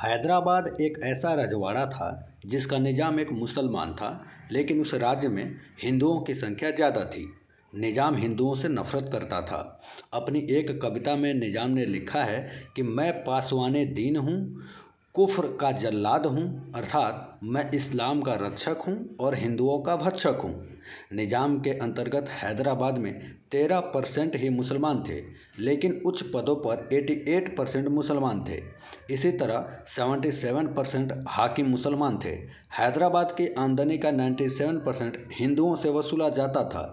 हैदराबाद एक ऐसा रजवाड़ा था जिसका निज़ाम एक मुसलमान था, लेकिन उस राज्य में हिंदुओं की संख्या ज़्यादा थी। निज़ाम हिंदुओं से नफरत करता था। अपनी एक कविता में निज़ाम ने लिखा है कि मैं पासवाने दीन हूँ, कुफ्र का जल्लाद हूँ, अर्थात मैं इस्लाम का रक्षक हूँ और हिंदुओं का भक्षक हूँ। निज़ाम के अंतर्गत हैदराबाद में 13% ही मुसलमान थे, लेकिन उच्च पदों पर 88% मुसलमान थे। इसी तरह 77% हाकिम मुसलमान थे। हैदराबाद की आमदनी का 97% हिंदुओं से वसूला जाता था।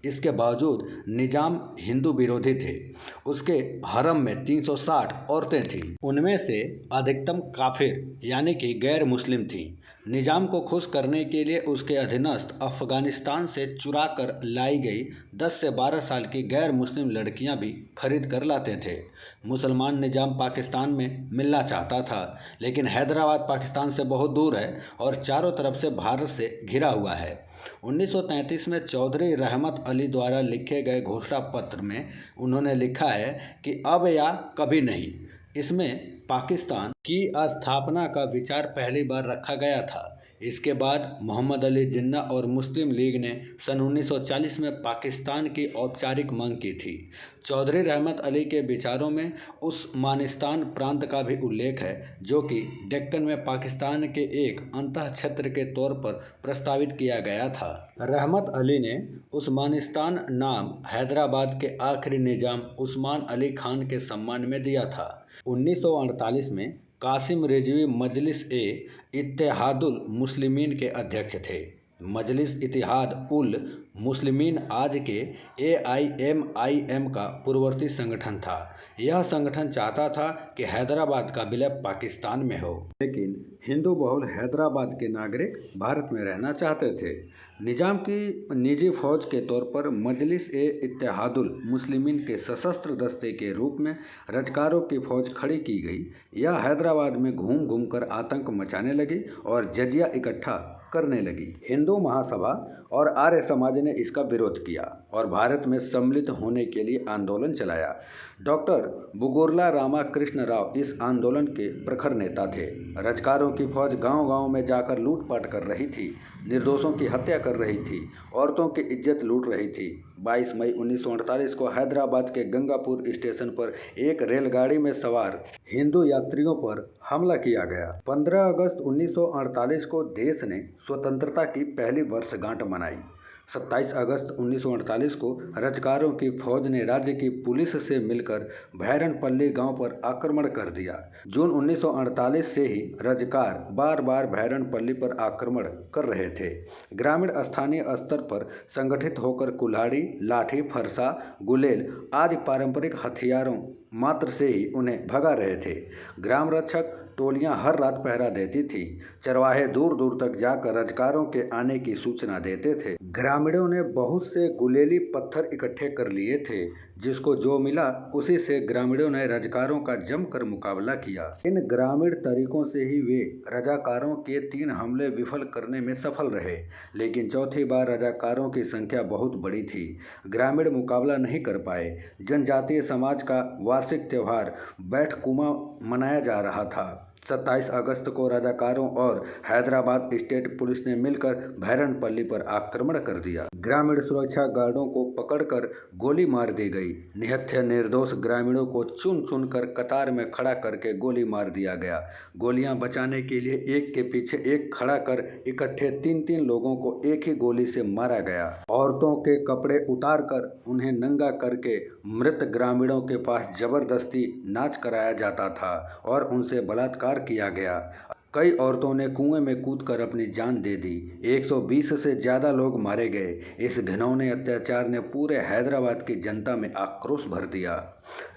इसके बावजूद निज़ाम हिंदू विरोधी थे। उसके हरम में 360 औरतें थीं। उनमें से अधिकतम काफिर यानी कि गैर मुस्लिम थीं। निज़ाम को खुश करने के लिए उसके अधीनस्थ अफगानिस्तान से चुरा कर लाई गई 10 से 12 साल की गैर मुस्लिम लड़कियां भी खरीद कर लाते थे। मुसलमान निज़ाम पाकिस्तान में मिलना चाहता था, लेकिन हैदराबाद पाकिस्तान से बहुत दूर है और चारों तरफ से भारत से घिरा हुआ है। 1933 में चौधरी रहमत अली द्वारा लिखे गए घोषणा पत्र में उन्होंने लिखा है कि अब या कभी नहीं। इसमें पाकिस्तान की स्थापना का विचार पहली बार रखा गया था। इसके बाद मोहम्मद अली जिन्ना और मुस्लिम लीग ने सन 1940 में पाकिस्तान की औपचारिक मांग की थी। चौधरी रहमत अली के विचारों में उस्मानिस्तान प्रांत का भी उल्लेख है, जो कि डेक्कन में पाकिस्तान के एक अंतः क्षेत्र के तौर पर प्रस्तावित किया गया था। रहमत अली ने उस्मानिस्तान नाम हैदराबाद के आखिरी निज़ाम उस्मान अली खान के सम्मान में दिया था। 1948 में कासिम रिजवी मजलिस इत्तेहादुल मुस्लिमीन के अध्यक्ष थे। मजलिस इत्तेहाद उल मुस्लिमीन आज के AIMIM का पूर्ववर्ती संगठन था। यह संगठन चाहता था कि हैदराबाद का विलय पाकिस्तान में हो, लेकिन हिंदू बहुल हैदराबाद के नागरिक भारत में रहना चाहते थे। निज़ाम की निजी फौज के तौर पर मजलिस इत्तेहादुल मुस्लिमीन के सशस्त्र दस्ते के रूप में रजकारों की फौज खड़ी की गई। यह हैदराबाद में घूम घूम कर आतंक मचाने लगी और जजिया इकट्ठा करने लगी। हिंदू महासभा और आर्य समाज ने इसका विरोध किया और भारत में सम्मिलित होने के लिए आंदोलन चलाया। डॉक्टर बुगुर्ला रामाकृष्ण राव इस आंदोलन के प्रखर नेता थे। रजकारों की फौज गांव-गांव में जाकर लूटपाट कर रही थी, निर्दोषों की हत्या कर रही थी, औरतों की इज्जत लूट रही थी। 22 मई 1948 को हैदराबाद के गंगापुर स्टेशन पर एक रेलगाड़ी में सवार हिंदू यात्रियों पर हमला किया गया। 15 अगस्त 1948 को देश ने स्वतंत्रता की पहली वर्षगांठ मनाई। 27 अगस्त 1948 को रजकारों की फौज ने राज्य की पुलिस से मिलकर भैरनपल्ली गांव पर आक्रमण कर दिया। जून 1948 से ही रजकार बार बार भैरनपल्ली पर आक्रमण कर रहे थे। ग्रामीण स्थानीय स्तर पर संगठित होकर कुल्हाड़ी, लाठी, फरसा, गुलेल आदि पारंपरिक हथियारों मात्र से ही उन्हें भगा रहे थे। ग्राम रक्षक टोलियां हर रात पहरा देती थी। चरवाहे दूर दूर तक जाकर रजकारों के आने की सूचना देते थे। ग्रामीणों ने बहुत से गुलेली पत्थर इकट्ठे कर लिए थे। जिसको जो मिला उसी से ग्रामीणों ने रजकारों का जमकर मुकाबला किया। इन ग्रामीण तरीकों से ही वे रजाकारों के 3 हमले विफल करने में सफल रहे, लेकिन चौथी बार रजाकारों की संख्या बहुत बड़ी थी। ग्रामीण मुकाबला नहीं कर पाए। जनजातीय समाज का वार्षिक त्यौहार बैठकुमा मनाया जा रहा था। 27 अगस्त को रजाकारों और हैदराबाद स्टेट पुलिस ने मिलकर भैरनपल्ली पर आक्रमण कर दिया। ग्रामीण सुरक्षा गार्डों को पकड़कर गोली मार दी गई। निहत्थे निर्दोष ग्रामीणों को चुन चुन कर कतार में खड़ा करके गोली मार दिया गया। गोलियां बचाने के लिए एक के पीछे एक खड़ा कर इकट्ठे 3-3 लोगों को एक ही गोली से मारा गया। औरतों के कपड़े उतार कर उन्हें नंगा करके मृत ग्रामीणों के पास जबरदस्ती नाच कराया जाता था और उनसे बलात्कार किया गया। कई औरतों ने कुएं में कूदकर अपनी जान दे दी। 120 से ज़्यादा लोग मारे गए। इस घिनौने अत्याचार ने पूरे हैदराबाद की जनता में आक्रोश भर दिया।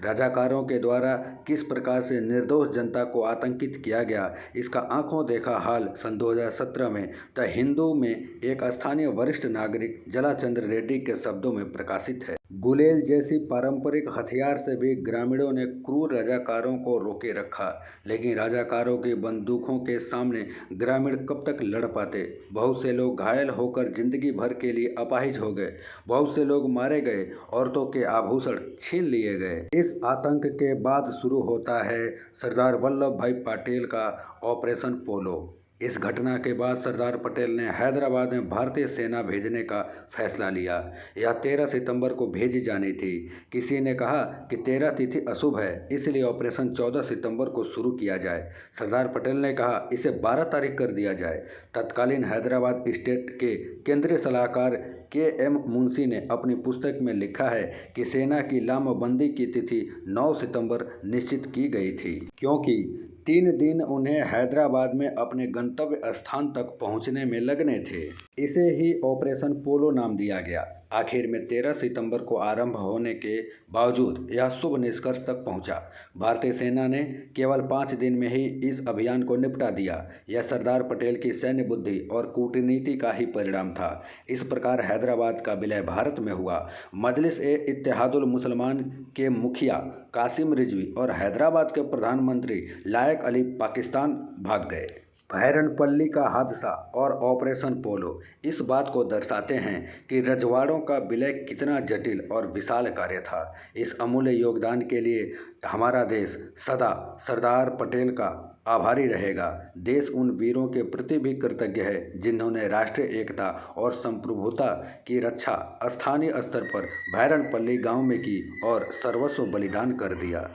रजाकारों के द्वारा किस प्रकार से निर्दोष जनता को आतंकित किया गया, इसका आंखों देखा हाल सन 2017 में द हिंदू में एक स्थानीय वरिष्ठ नागरिक जलाचंद्र रेड्डी के शब्दों में प्रकाशित है। गुलेल जैसी पारंपरिक हथियार से भी ग्रामीणों ने क्रूर रजाकारों को रोके रखा, लेकिन रजाकारों की बंदूकों के सामने ग्रामीण कब तक लड़ पाते। बहुत से लोग घायल होकर जिंदगी भर के लिए अपाहिज हो गए। बहुत से लोग मारे गए। औरतों के आभूषण छीन लिए गए। है। इस आतंक के बाद शुरू होता है सरदार वल्लभ भाई पटेल का ऑपरेशन पोलो। इस घटना के बाद सरदार पटेल ने हैदराबाद में भारतीय सेना भेजने का फैसला लिया। यह 13 सितंबर को भेजी जानी थी। किसी ने कहा कि 13 तिथि अशुभ है, इसलिए ऑपरेशन 14 सितंबर को शुरू किया जाए। सरदार पटेल ने कहा इसे 12 तारीख कर दिया जाए। तत्कालीन हैदराबाद स्टेट के केंद्रीय सलाहकार के.एम. मुंशी ने अपनी पुस्तक में लिखा है कि सेना की लामबंदी की तिथि 9 सितंबर निश्चित की गई थी, क्योंकि 3 दिन उन्हें हैदराबाद में अपने गंतव्य स्थान तक पहुंचने में लगने थे। इसे ही ऑपरेशन पोलो नाम दिया गया। आखिर में 13 सितंबर को आरंभ होने के बावजूद यह शुभ निष्कर्ष तक पहुंचा। भारतीय सेना ने केवल 5 दिन में ही इस अभियान को निपटा दिया। यह सरदार पटेल की सैन्य बुद्धि और कूटनीति का ही परिणाम था। इस प्रकार हैदराबाद का विलय भारत में हुआ। मजलिस-ए-इत्तेहादुल मुसलमान के मुखिया कासिम रिजवी और हैदराबाद के प्रधानमंत्री लायक अली पाकिस्तान भाग गए। भैरनपल्ली का हादसा और ऑपरेशन पोलो इस बात को दर्शाते हैं कि रजवाड़ों का विलय कितना जटिल और विशाल कार्य था। इस अमूल्य योगदान के लिए हमारा देश सदा सरदार पटेल का आभारी रहेगा। देश उन वीरों के प्रति भी कृतज्ञ है जिन्होंने राष्ट्रीय एकता और संप्रभुता की रक्षा स्थानीय स्तर पर भैरनपल्ली गांव में की और सर्वस्व बलिदान कर दिया।